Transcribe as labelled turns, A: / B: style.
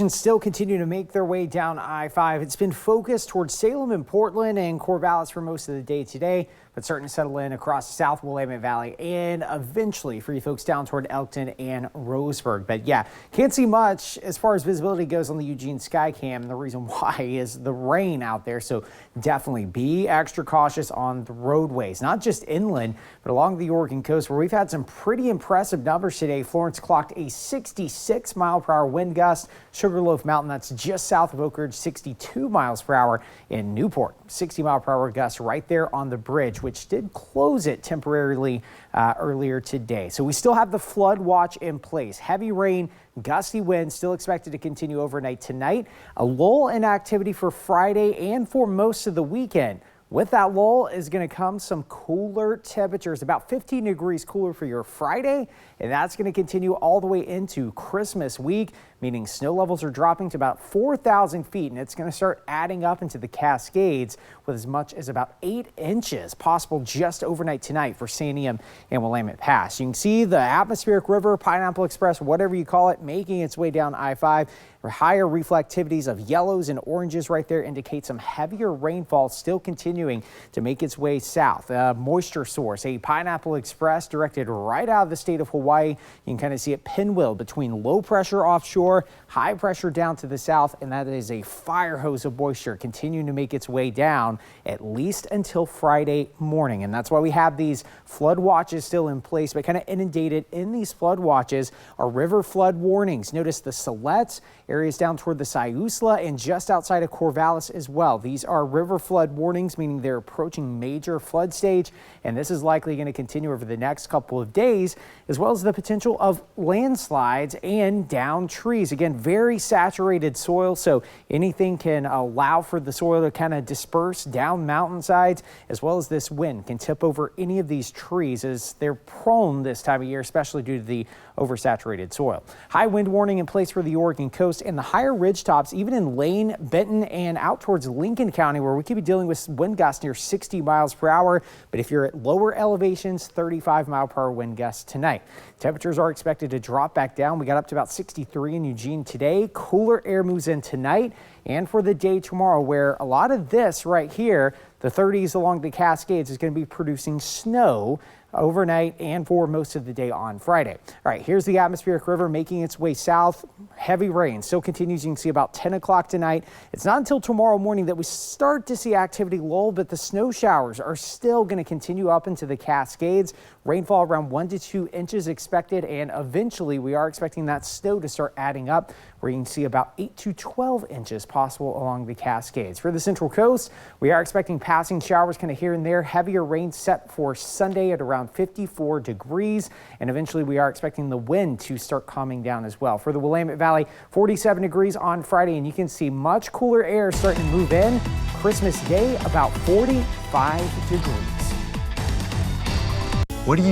A: Still continue to make their way down I-5. It's been focused towards Salem and Portland and Corvallis for most of the day today, but starting to settle in across the South Willamette Valley and eventually for you folks down toward Elkton and Roseburg. But yeah, can't see much as far as visibility goes on the Eugene Skycam. The reason why is the rain out there, so definitely be extra cautious on the roadways, not just inland, but along the Oregon coast where we've had some pretty impressive numbers today. Florence clocked a 66-mile-per-hour wind gust. Sugarloaf Mountain, that's just south of Oak Ridge, 62 miles per hour. In Newport, 60-mile-per-hour gust right there on the bridge, which did close it temporarily earlier today. So we still have the flood watch in place. Heavy rain, gusty winds still expected to continue overnight tonight. A lull in activity for Friday and for most of the weekend. With that lull is going to come some cooler temperatures, about 15 degrees cooler for your Friday, and that's going to continue all the way into Christmas week, meaning snow levels are dropping to about 4,000 feet, and it's going to start adding up into the Cascades with as much as about 8 inches possible just overnight tonight for Santiam and Willamette Pass. You can see the atmospheric river, Pineapple Express, whatever you call it, making its way down I-5. Higher reflectivities of yellows and oranges right there indicate some heavier rainfall still continuing to make its way south. A moisture source, a Pineapple Express directed right out of the state of Hawaii. You can kind of see it pinwheel between low pressure offshore, high pressure down to the south, and that is a fire hose of moisture continuing to make its way down at least until Friday morning. And that's why we have these flood watches still in place, but kind of inundated in these flood watches are river flood warnings. Notice the Siletz, areas down toward the Siuslaw and just outside of Corvallis as well. These are river flood warnings, meaning they're approaching major flood stage, and this is likely going to continue over the next couple of days, as well as the potential of landslides and down trees. Again, very saturated soil, so anything can allow for the soil to kind of disperse down mountainsides, as well as this wind can tip over any of these trees as they're prone this time of year, especially due to the oversaturated soil. High wind warning in place for the Oregon coast and the higher ridge tops, even in Lane, Benton, and out towards Lincoln County, where we could be dealing with wind gusts near 60 miles per hour. But if you're at lower elevations, 35-mile-per-hour wind gusts tonight. Temperatures are expected to drop back down. We got up to about 63 in Eugene today. Cooler air moves in tonight and for the day tomorrow, where a lot of this right here, the 30s along the Cascades, is going to be producing snow overnight and for most of the day on Friday. All right, here's the atmospheric river making its way south. Heavy rain still continues. You can see about 10 o'clock tonight. It's not until tomorrow morning that we start to see activity lull, but the snow showers are still going to continue up into the Cascades. Rainfall around 1 to 2 inches expected, and eventually we are expecting that snow to start adding up, where you can see about 8 to 12 inches possible along the Cascades. For the Central Coast, we are expecting passing showers kind of here and there. Heavier rain set for Sunday at around 54 degrees, and eventually we are expecting the wind to start calming down as well. For the Willamette Valley, 47 degrees on Friday, and you can see much cooler air starting to move in. Christmas Day, about 45 degrees.